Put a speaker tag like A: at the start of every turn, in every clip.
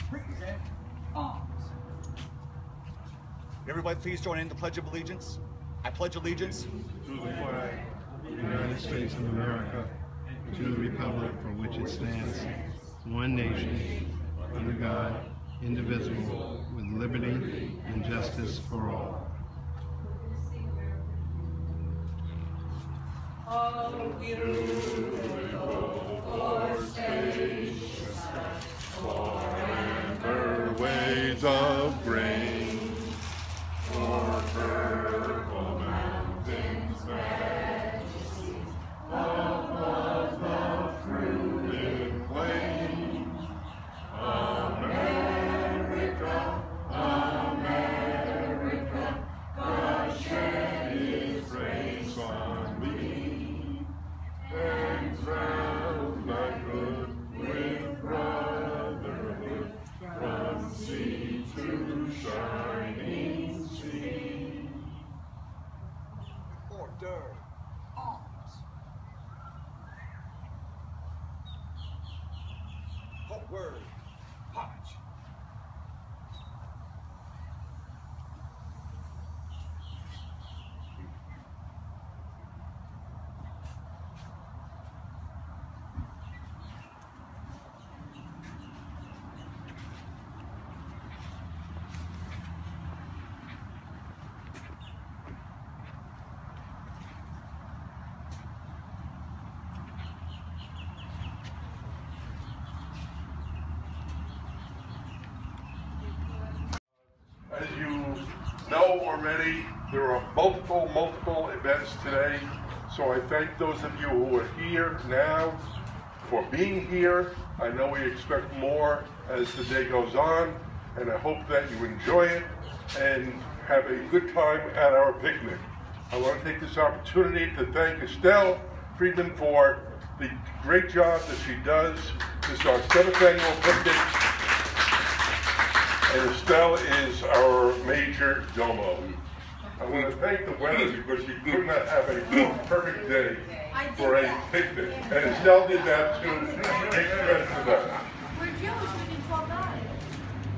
A: Present arms. Everybody please join in the Pledge of Allegiance. I pledge allegiance
B: to the flag of the United States of America, to the republic for which it stands, one nation, under God, indivisible, with liberty and justice for all.
C: Oh, beautiful for spacious, forever waves of grain, for purple mountains, majesty, above the fruited plains. America, America, God shed His grace on me, and crowned my good with brotherhood, from sea to shining sea.
A: order. Arms. Forward. March.
D: As you know already, there are multiple events today, so I thank those of you who are here now for being here. I know we expect more as the day goes on, and I hope that you enjoy it and have a good time at our picnic. I want to take this opportunity to thank Estelle Friedman for the great job that she does. This is our 7th annual picnic. And Estelle is our major domo. I want to thank the weather because you could not have a more perfect day for a picnic. And Estelle did that too. Big credit for that.
C: We're Jewish, we can talk about it.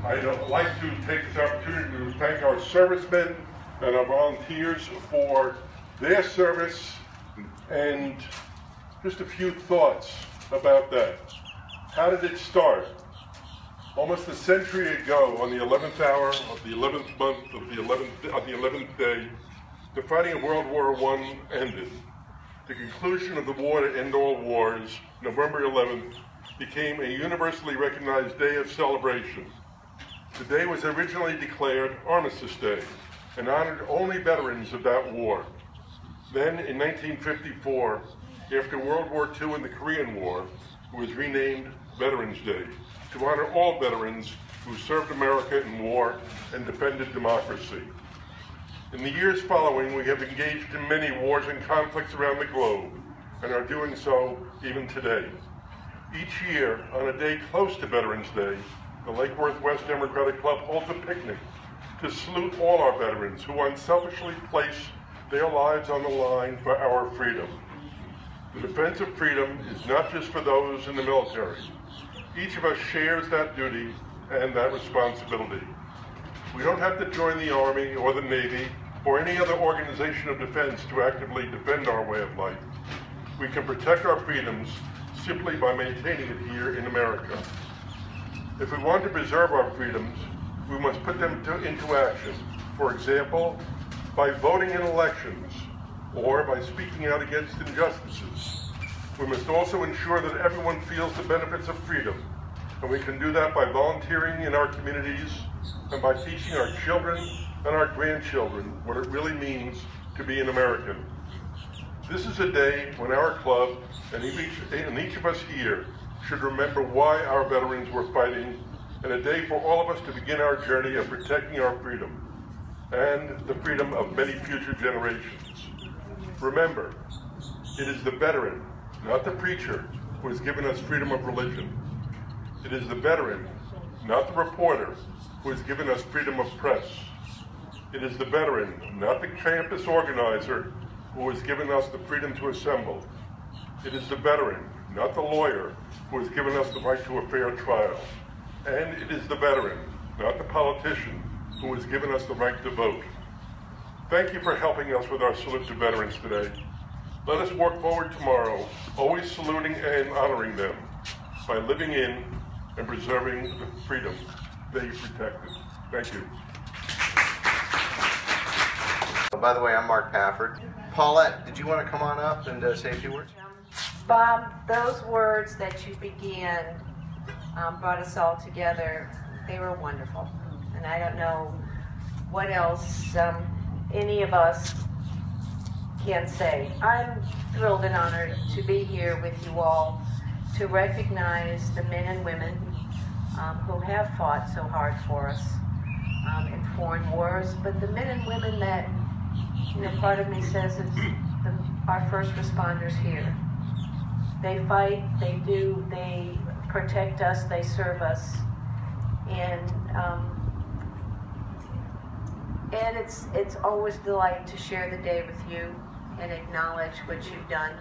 D: I'd like to take this opportunity to thank our servicemen and our volunteers for their service, and just a few thoughts about that. How did it start? Almost a century ago, on the 11th hour of the 11th month of the 11th day, the fighting of World War I ended. The conclusion of the war to end all wars, November 11th, became a universally recognized day of celebration. The day was originally declared Armistice Day and honored only veterans of that war. Then, in 1954, after World War II and the Korean War, it was renamed Veterans Day, to honor all veterans who served America in war and defended democracy. In the years following, we have engaged in many wars and conflicts around the globe, and are doing so even today. Each year, on a day close to Veterans Day, the Lake Worth West Democratic Club holds a picnic to salute all our veterans who unselfishly place their lives on the line for our freedom. The defense of freedom is not just for those in the military. Each of us shares that duty and that responsibility. We don't have to join the Army or the Navy or any other organization of defense to actively defend our way of life. We can protect our freedoms simply by maintaining it here in America. If we want to preserve our freedoms, we must put them into action. For example, by voting in elections or by speaking out against injustices. We must also ensure that everyone feels the benefits of freedom, and we can do that by volunteering in our communities and by teaching our children and our grandchildren what it really means to be an American. This is a day when our club and each of us here should remember why our veterans were fighting, and a day for all of us to begin our journey of protecting our freedom and the freedom of many future generations. Remember, it is the veteran, not the preacher, who has given us freedom of religion. It is the veteran, not the reporter, who has given us freedom of press. It is the veteran, not the campus organizer, who has given us the freedom to assemble. It is the veteran, not the lawyer, who has given us the right to a fair trial. And it is the veteran, not the politician, who has given us the right to vote. Thank you for helping us with our salute to veterans today. Let us work forward tomorrow, always saluting and honoring them by living in and preserving the freedom they protected. Thank you.
E: By the way, I'm Mark Pafford. Paulette, did you want to come on up and say a few words?
F: Bob, those words that you began brought us all together. They were wonderful. And I don't know what else any of us can say. I'm thrilled and honored to be here with you all to recognize the men and women who have fought so hard for us in foreign wars, but the men and women that, you know, part of me says it's our first responders here. They fight, they protect us, they serve us, and it's always a delight to share the day with you and acknowledge what you've done.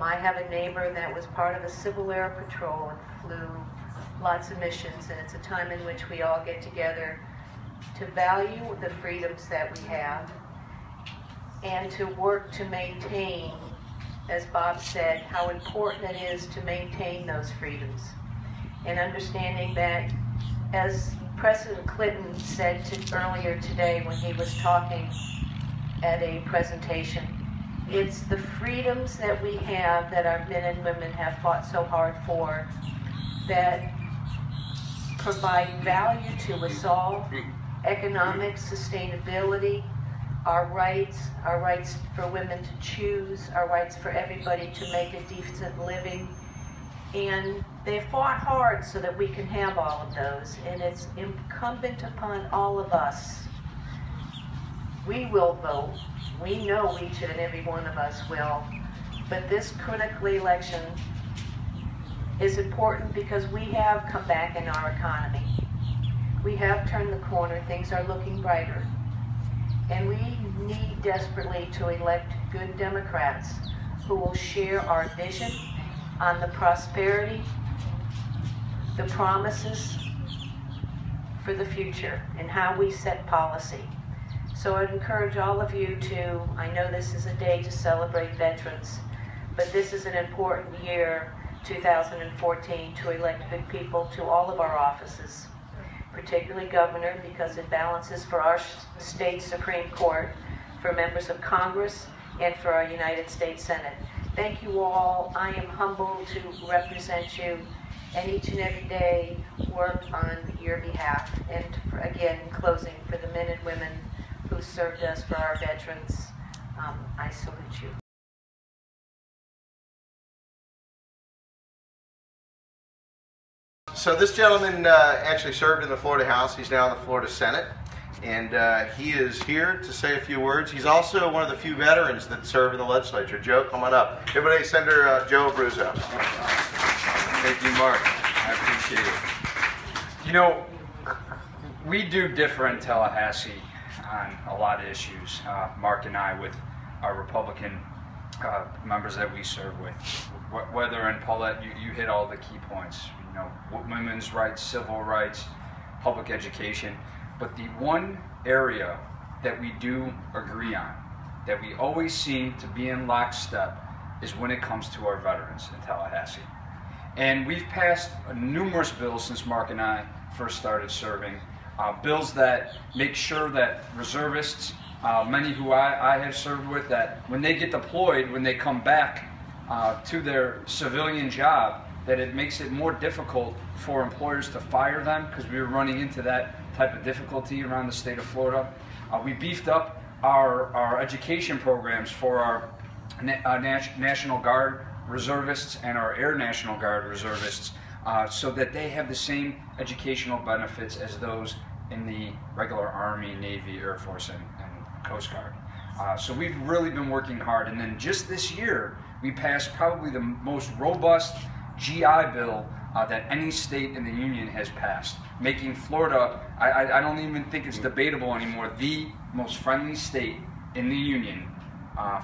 F: I have a neighbor that was part of the Civil Air Patrol and flew lots of missions, and it's a time in which we all get together to value the freedoms that we have and to work to maintain, as Bob said, how important it is to maintain those freedoms. And understanding that, as President Clinton said earlier today when he was talking at a presentation, it's the freedoms that we have, that our men and women have fought so hard for, that provide value to us all: economic sustainability, our rights for women to choose, our rights for everybody to make a decent living. And they fought hard so that we can have all of those, and it's incumbent upon all of us. We will vote. We know each and every one of us will. But this critical election is important because we have come back in our economy. We have turned the corner. Things are looking brighter. And we need desperately to elect good Democrats who will share our vision on the prosperity, the promises for the future, and how we set policy. So I'd encourage all of you to, I know this is a day to celebrate veterans, but this is an important year, 2014, to elect good people to all of our offices, particularly governor, because it balances for our state Supreme Court, for members of Congress, and for our United States Senate. Thank you all. I am humbled to represent you, and each and every day work on your behalf. And again, in closing, for the men and women who served us, for our veterans, I salute you.
E: So this gentleman actually served in the Florida House. He's now in the Florida Senate, and he is here to say a few words. He's also one of the few veterans that serve in the legislature. Joe, come on up. Everybody, Senator Joe Abruzzo.
G: Thank you, Mark. I appreciate it. You know, we do differ in Tallahassee on a lot of issues, Mark and I, with our Republican members that we serve with. Whether in Paulette, you hit all the key points. You know, women's rights, civil rights, public education. But the one area that we do agree on, that we always seem to be in lockstep, is when it comes to our veterans in Tallahassee. And we've passed numerous bills since Mark and I first started serving, bills that make sure that reservists, many who I have served with, that when they get deployed, when they come back to their civilian job, that it makes it more difficult for employers to fire them, because we were running into that type of difficulty around the state of Florida. We beefed up our education programs for our National Guard reservists and our Air National Guard reservists, so that they have the same educational benefits as those in the regular Army, Navy, Air Force, and Coast Guard. So we've really been working hard. And then just this year, we passed probably the most robust GI bill that any state in the Union has passed, making Florida, I don't even think it's debatable anymore, the most friendly state in the Union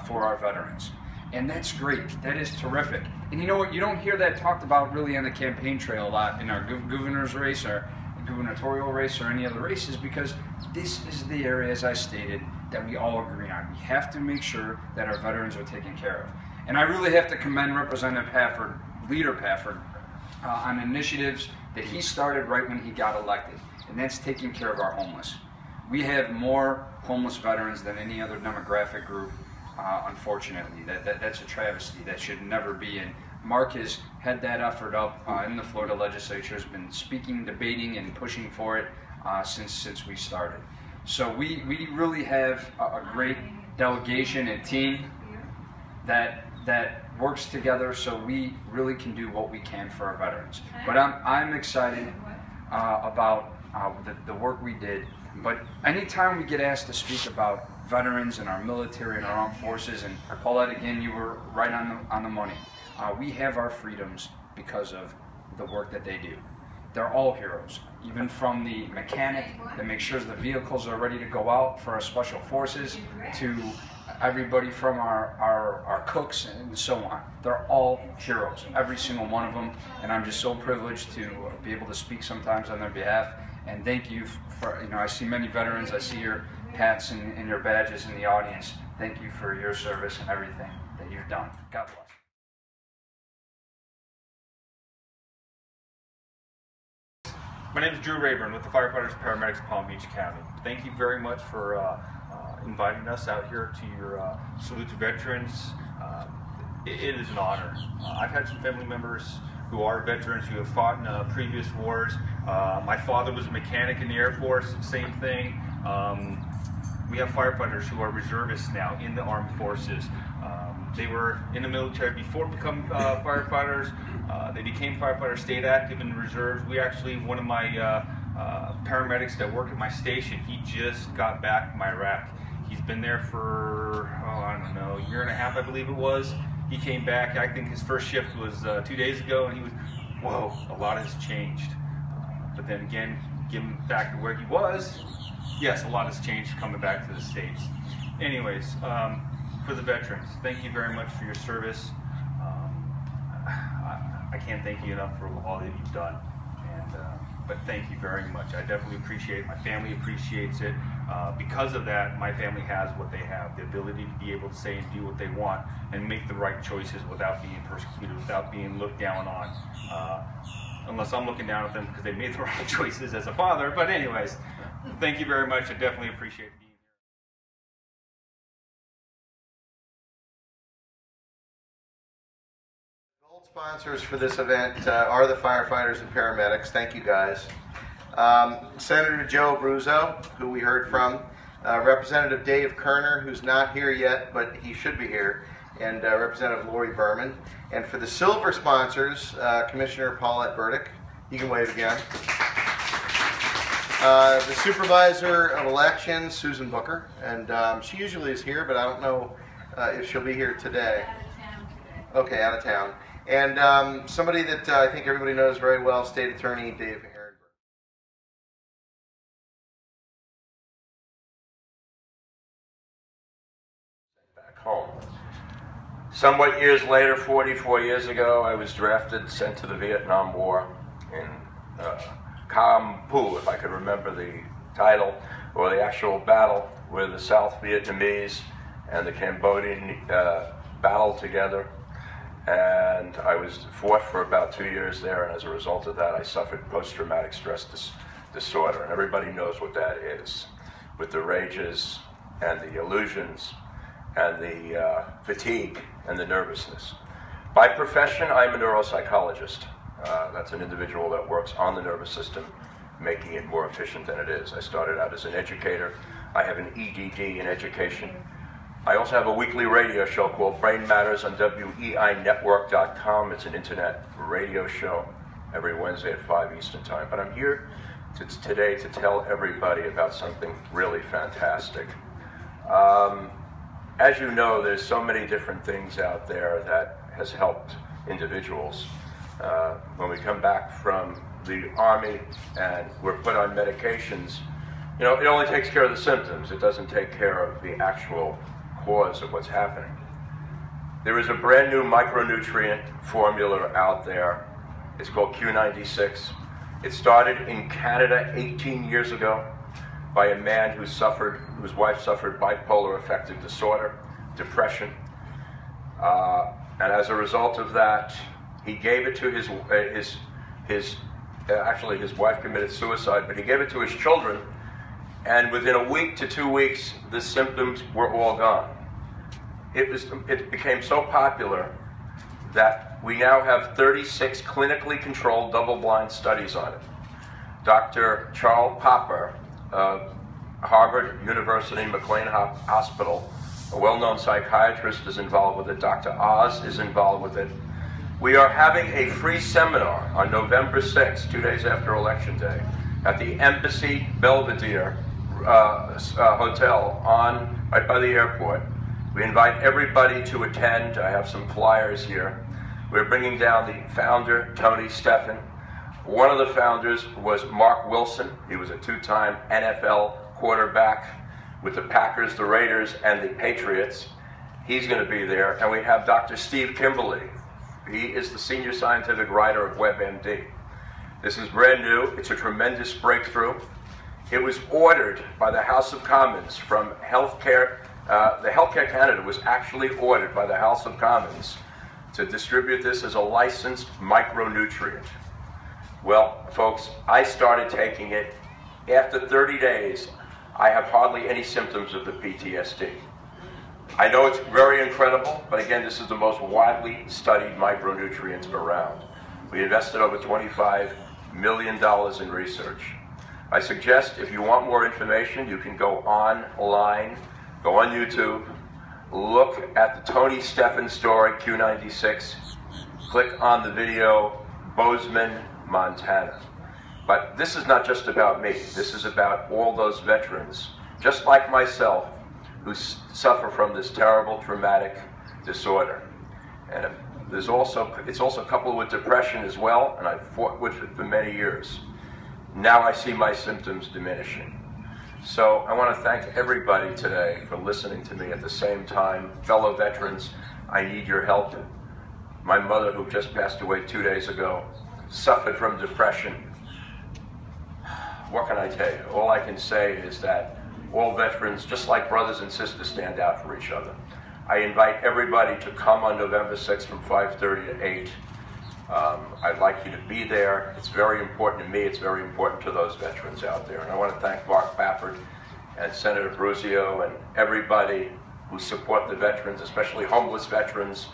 G: for our veterans. And that's great. That is terrific. And you know what? You don't hear that talked about really on the campaign trail a lot in our governor's race or gubernatorial race or any other races, because this is the area, as I stated, that we all agree on. We have to make sure that our veterans are taken care of. And I really have to commend Representative Pafford, Leader Pafford, on initiatives that he started right when he got elected, and that's taking care of our homeless. We have more homeless veterans than any other demographic group, unfortunately. That's a travesty. That should never be. And Mark has had that effort up in the Florida legislature, has been speaking, debating, and pushing for it since we started. So we really have a great delegation and team that works together, so we really can do what we can for our veterans. But I'm excited about the work we did. But anytime we get asked to speak about veterans and our military and our armed forces, and Paulette, again, you were right on the money. We have our freedoms because of the work that they do. They're all heroes, even from the mechanic that makes sure the vehicles are ready to go out for our special forces, to everybody from our cooks and so on. They're all heroes, every single one of them, and I'm just so privileged to be able to speak sometimes on their behalf. And thank you for, I see many veterans, I see your hats and your badges in the audience. Thank you for your service and everything that you've done. God bless.
H: My name is Drew Rayburn with the Firefighters and Paramedics of Palm Beach County. Thank you very much for inviting us out here to your Salute to Veterans. It is an honor. I've had some family members who are veterans who have fought in previous wars. My father was a mechanic in the Air Force, same thing. We have firefighters who are reservists now in the armed forces. They were in the military before becoming firefighters. They became firefighters, stayed active in the reserves. We actually, one of my paramedics that worked at my station, he just got back from Iraq. He's been there for, I don't know, a year and a half, I believe it was. He came back, I think his first shift was 2 days ago, and he was, whoa, a lot has changed. But then again, getting back to where he was, yes, a lot has changed coming back to the States. Anyways, for the veterans, thank you very much for your service. I can't thank you enough for all that you've done. But thank you very much. I definitely appreciate it. My family appreciates it. Because of that, my family has what they have, the ability to be able to say and do what they want and make the right choices without being persecuted, without being looked down on. Unless I'm looking down at them because they made the right choices as a father. But anyways, thank you very much. I definitely appreciate being here.
E: Sponsors for this event are the firefighters and paramedics. Thank you, guys. Senator Joe Abruzzo, who we heard from, Representative Dave Kerner, who's not here yet, but he should be here, and Representative Lori Berman. And for the silver sponsors, Commissioner Paulette Burdick. You can wave again. The Supervisor of Elections, Susan Booker, and she usually is here, but I don't know if she'll be here today.
C: Out of town today.
E: Okay, out of town. And somebody that I think everybody knows very well, State Attorney Dave Ehrenberg.
I: Back home. Somewhat years later, 44 years ago, I was drafted, sent to the Vietnam War in Cam Pu, if I could remember the title, or the actual battle where the South Vietnamese and the Cambodian battled together. And I fought for about 2 years there, and as a result of that, I suffered post-traumatic stress disorder. And everybody knows what that is, with the rages and the illusions and the fatigue and the nervousness. By profession, I'm a neuropsychologist. That's an individual that works on the nervous system, making it more efficient than it is. I started out as an educator. I have an EDD in education. I also have a weekly radio show called Brain Matters on WEINetwork.com. It's an internet radio show every Wednesday at 5 Eastern Time. But I'm here today to tell everybody about something really fantastic. As you know, there's so many different things out there that has helped individuals. When we come back from the Army and we're put on medications, you know, it only takes care of the symptoms. It doesn't take care of the actual cause of what's happening. There is a brand new micronutrient formula out there. It's called Q96. It started in Canada 18 years ago by a man whose wife suffered bipolar affective disorder, depression. And as a result of that, he gave it to actually his wife committed suicide, but he gave it to his children, and within a week to 2 weeks, the symptoms were all gone. It became so popular that we now have 36 clinically controlled double-blind studies on it. Dr. Charles Popper, Harvard University McLean Hospital, a well-known psychiatrist, is involved with it. Dr. Oz is involved with it. We are having a free seminar on November 6th, 2 days after Election Day, at the Embassy Belvedere Hotel right by the airport. We invite everybody to attend. I have some flyers here. We're bringing down the founder, Tony Stephan. One of the founders was Mark Wilson. He was a two-time NFL quarterback with the Packers, the Raiders, and the Patriots. He's going to be there. And we have Dr. Steve Kimberly. He is the senior scientific writer of WebMD. This is brand new. It's a tremendous breakthrough. It was ordered by the House of Commons from Healthcare. The Healthcare Canada was actually ordered by the House of Commons to distribute this as a licensed micronutrient. Well, folks, I started taking it. After 30 days, I have hardly any symptoms of the PTSD. I know it's very incredible, but again, this is the most widely studied micronutrient around. We invested over $25 million in research. I suggest if you want more information, you can go online, go on YouTube, look at the Tony Stephan story, Q96, click on the video, Bozeman, Montana. But this is not just about me. This is about all those veterans, just like myself, who suffer from this terrible traumatic disorder. And it's also coupled with depression as well, and I've fought with it for many years. Now I see my symptoms diminishing. So I want to thank everybody today for listening to me. At the same time, fellow veterans, I need your help. My mother, who just passed away 2 days ago, suffered from depression. What can I tell you? All I can say is that all veterans, just like brothers and sisters, stand out for each other. I invite everybody to come on November 6th from 5:30 to 8. I'd like you to be there. It's very important to me. It's very important to those veterans out there. And I want to thank Mark Baffert and Senator Bruzio and everybody who support the veterans, especially homeless veterans,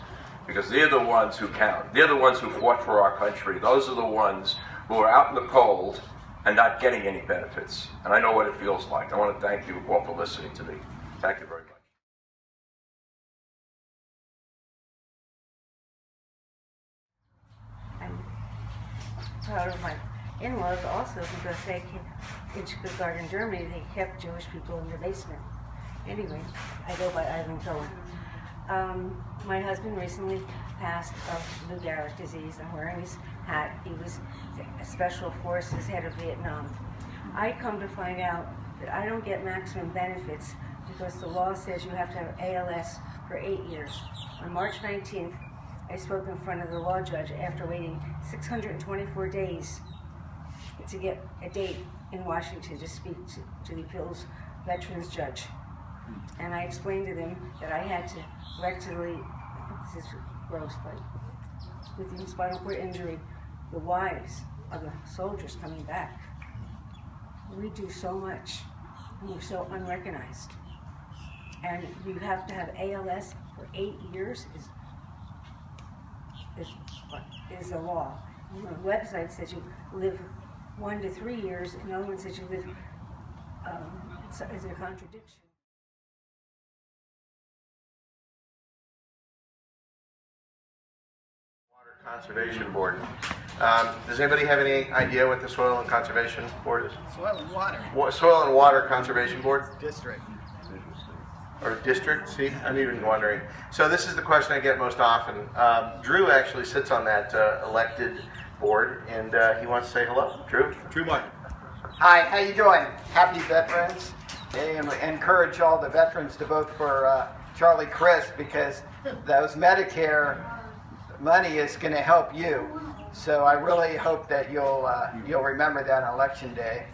I: because they're the ones who count. They're the ones who fought for our country. Those are the ones who are out in the cold and not getting any benefits. And I know what it feels like. I want to thank you all for listening to me. Thank you very much.
F: I'm proud of my in-laws also because they came in Stuttgart in Germany, they kept Jewish people in the basement. Anyway, I go by Ivan Cohen. My husband recently passed of Lou Gehrig's disease. I'm wearing his hat. He was a special forces head of Vietnam. I come to find out that I don't get maximum benefits because the law says you have to have ALS for 8 years. On March 19th, I spoke in front of the law judge after waiting 624 days to get a date in Washington to speak to the appeals veterans judge. And I explained to them that I had to rectally, this is gross, but with the spinal cord injury, the wives of the soldiers coming back, we do so much, and we're so unrecognized. And you have to have ALS for 8 years is the law. And the website says you live 1 to 3 years, and the other one says you live, is it a contradiction?
E: Conservation Board. Does anybody have any idea what the Soil and Conservation Board is?
J: Soil and Water.
E: Soil and Water Conservation Board?
J: District.
E: Or district? See, I'm even wondering. So this is the question I get most often. Drew actually sits on that elected board, and he wants to say hello. Drew?
J: Drew Martin. Hi, how you doing? Happy veterans. I encourage all the veterans to vote for Charlie Crist because those Medicare money is going to help you. So I really hope that you'll remember that on Election Day.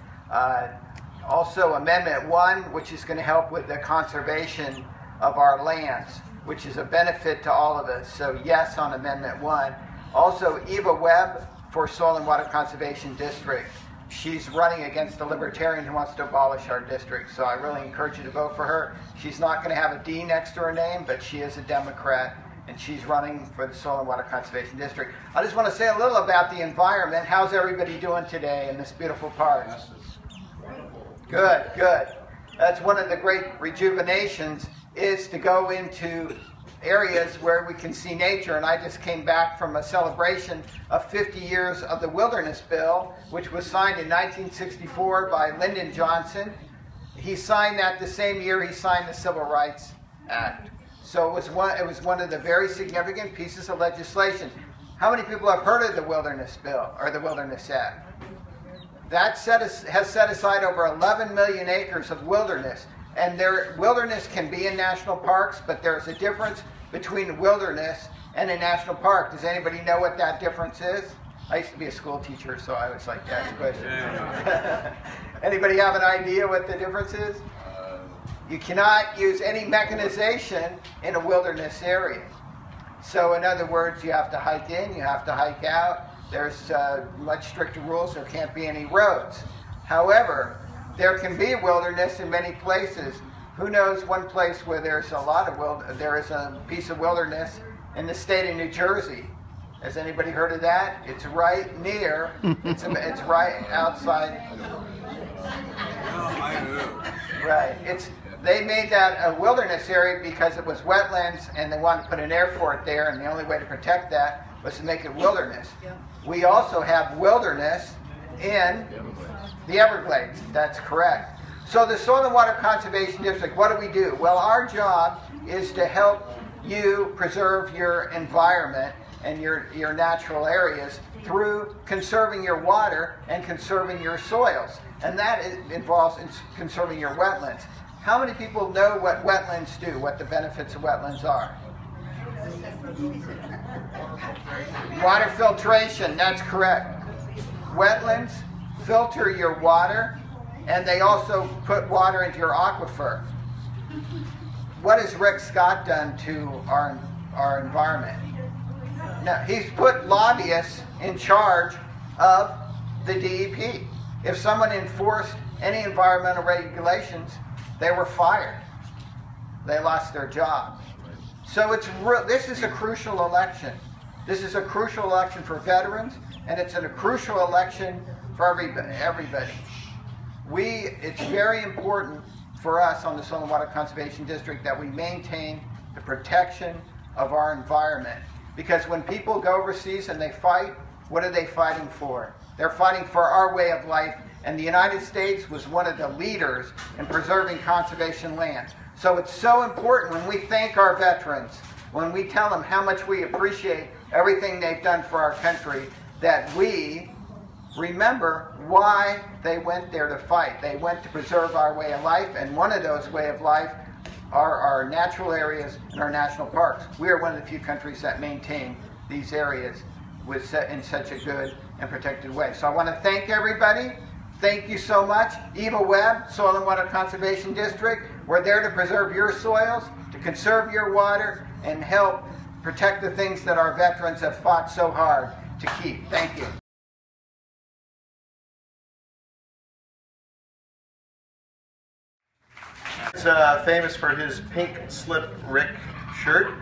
J: Also, Amendment 1, which is going to help with the conservation of our lands, which is a benefit to all of us. So yes on Amendment 1. Also, Eva Webb for Soil and Water Conservation District. She's running against a libertarian who wants to abolish our district. So I really encourage you to vote for her. She's not going to have a D next to her name, but she is a Democrat, and she's running for the Soil and Water Conservation District. I just want to say a little about the environment. How's everybody doing today in this beautiful park? Good, good. That's one of the great rejuvenations, is to go into areas where we can see nature. And I just came back from a celebration of 50 years of the Wilderness Bill, which was signed in 1964 by Lyndon Johnson. He signed that the same year he signed the Civil Rights Act. So it was one of the very significant pieces of legislation. How many people have heard of the Wilderness Bill or the Wilderness Act? That has set aside over 11 million acres of wilderness. And wilderness can be in national parks, but there's a difference between wilderness and a national park. Does anybody know what that difference is? I used to be a school teacher, so I always like to ask questions. Anybody have an idea what the difference is? You cannot use any mechanization in a wilderness area. So in other words, you have to hike in, you have to hike out. There's much stricter rules. There can't be any roads. However, there can be wilderness in many places. Who knows one place where there's a lot of there is a piece of wilderness in the state of New Jersey. Has anybody heard of that? It's right near, it's right outside. Right. They made that a wilderness area because it was wetlands and they wanted to put an airport there, and the only way to protect that was to make it wilderness. We also have wilderness in the Everglades. That's correct. So the Soil and Water Conservation District, what do we do? Well, our job is to help you preserve your environment and your natural areas through conserving your water and conserving your soils. And that involves conserving your wetlands. How many people know what wetlands do, what the benefits of wetlands are? Water filtration, that's correct. Wetlands filter your water, and they also put water into your aquifer. What has Rick Scott done to our environment? Now, he's put lobbyists in charge of the DEP. If someone enforced any environmental regulations, they were fired. They lost their job. So this is a crucial election. This is a crucial election for veterans, and it's a crucial election for everybody. It's very important for us on the Soil and Water Conservation District that we maintain the protection of our environment. Because when people go overseas and they fight, what are they fighting for? They're fighting for our way of life, and the United States was one of the leaders in preserving conservation land. So it's so important when we thank our veterans, when we tell them how much we appreciate everything they've done for our country, that we remember why they went there to fight. They went to preserve our way of life, and one of those way of life are our natural areas and our national parks. We are one of the few countries that maintain these areas in such a good and protected way. So I want to thank everybody. Thank you so much. Eva Webb, Soil and Water Conservation District. We're there to preserve your soils, to conserve your water, and help protect the things that our veterans have fought so hard to keep. Thank you.
E: He's famous for his pink slip Rick shirt,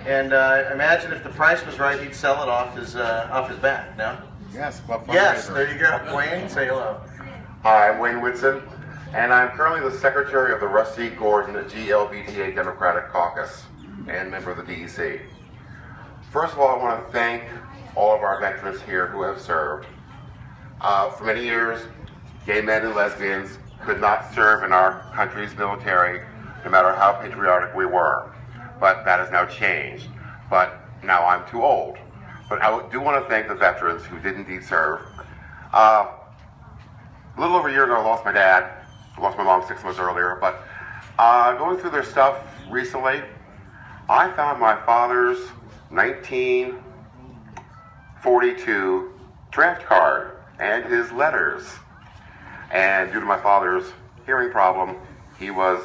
E: and imagine if the price was right, he'd sell it off his back. No?
K: Yes.
E: Yes. There you go. Wayne, say hello.
K: Hi, I'm Wayne Whitson, and I'm currently the secretary of the Rusty Gordon GLBTA Democratic Caucus and member of the DEC. First of all, I want to thank all of our veterans here who have served. For many years, gay men and lesbians could not serve in our country's military, no matter how patriotic we were. But that has now changed. But now I'm too old. But I do want to thank the veterans who did indeed serve. A little over a year ago, I lost my dad. I lost my mom 6 months earlier. But going through their stuff recently, I found my father's 1942 draft card and his letters. And due to my father's hearing problem, he was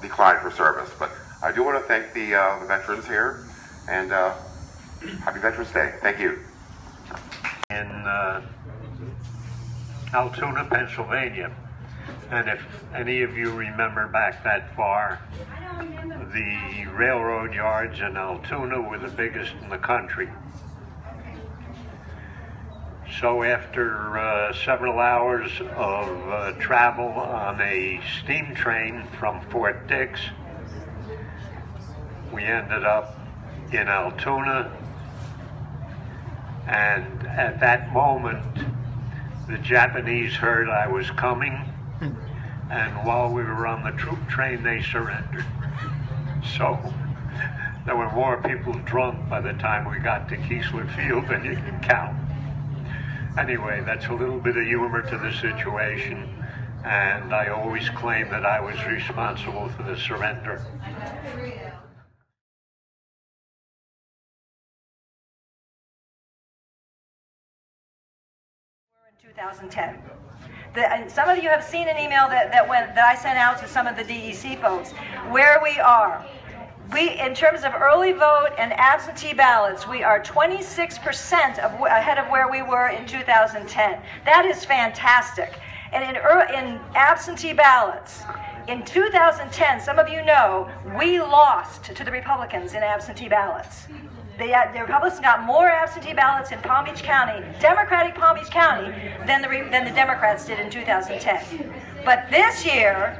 K: declined for service. But I do want to thank the veterans here, and happy Veterans Day. Thank you.
L: In Altoona, Pennsylvania. And if any of you remember back that far, the railroad yards in Altoona were the biggest in the country. So after several hours of travel on a steam train from Fort Dix, we ended up in Altoona, and at that moment the Japanese heard I was coming, and while we were on the troop train they surrendered. So there were more people drunk by the time we got to Keesler Field than you can count. Anyway, that's a little bit of humor to the situation, and I always claim that I was responsible for the surrender.
M: 2010. Some of you have seen an email that I sent out to some of the DEC folks, where we are. In terms of early vote and absentee ballots, we are 26% ahead of where we were in 2010. That is fantastic. And in absentee ballots, in 2010, some of you know, we lost to the Republicans in absentee ballots. The Republicans got more absentee ballots in Palm Beach County, Democratic Palm Beach County, than the Democrats did in 2010. But this year,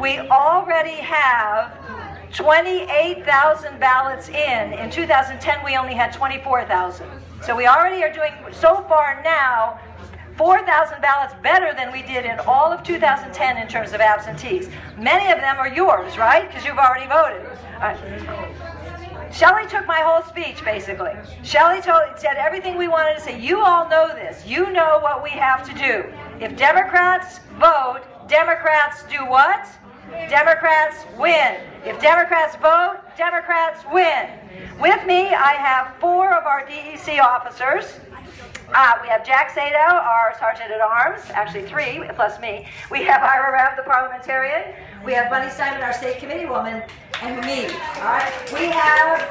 M: we already have 28,000 ballots in. In 2010, we only had 24,000. So we already are doing, so far now, 4,000 ballots better than we did in all of 2010 in terms of absentees. Many of them are yours, right? Because you've already voted. Shelley took my whole speech, basically. Shelley said everything we wanted to say. You all know this. You know what we have to do. If Democrats vote, Democrats do what? Democrats win. If Democrats vote, Democrats win. With me, I have 4 of our DEC officers. We have Jack Sato, our Sergeant at Arms, actually 3 plus me. We have Ira Rabb, the parliamentarian. We have Bunny Simon, our state committee woman, and me. All right. We have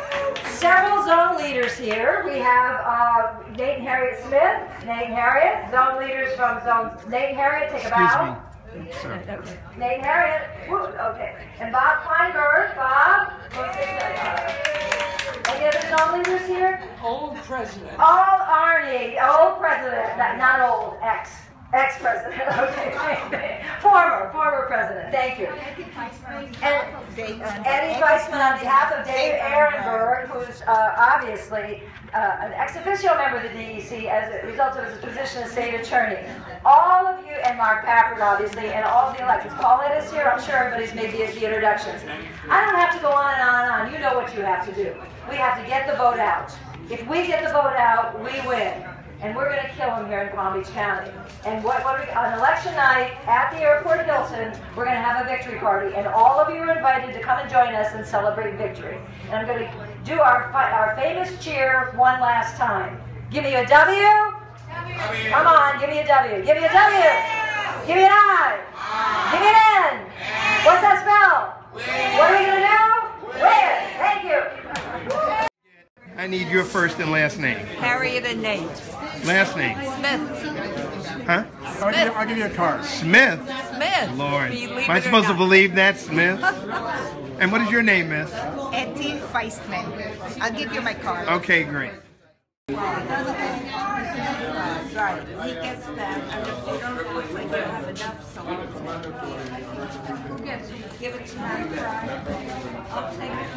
M: several zone leaders here. We have Nate and Harriet Smith. Nate and Harriet, zone leaders from zone. Nate and Harriet, take a bow. Nate and Harriet, okay. And Bob Kleinberg. Bob, any other zone leaders here?
C: Old president.
M: Old Arnie, old president, not old, ex-president, okay. Former president, thank you. And Eddie Weissman on behalf of Dave Ehrenberg, who's obviously an ex officio member of the DEC as a result of his position as state attorney. All of you, and Mark Pafford obviously, and all of the electeds. Paulette is here, I'm sure everybody's made the introductions. I don't have to go on and on and on, you know what you have to do. We have to get the vote out. If we get the vote out, we win. And we're going to kill them here in Palm Beach County. And on election night at the airport at Hilton, we're going to have a victory party. And all of you are invited to come and join us and celebrate victory. And I'm going to do our famous cheer one last time. Give me a W. Come on, give me a W. Give me a W. Give me an I. Give me an N. What's that spell? What are we going to do? Win. Thank you.
B: I need your first and last name.
C: Harriet and Nate.
B: Last name.
C: Smith.
B: Huh?
C: Smith.
B: I'll give you a card. Smith?
C: Smith.
B: Lord. Am I supposed to believe that, Smith? And what is your name, miss?
N: Etty Feistman. I'll give you my card.
B: Okay, great.
N: Right. He gets that, and if you don't look like you have enough salt, give it to my friend. I'll take it.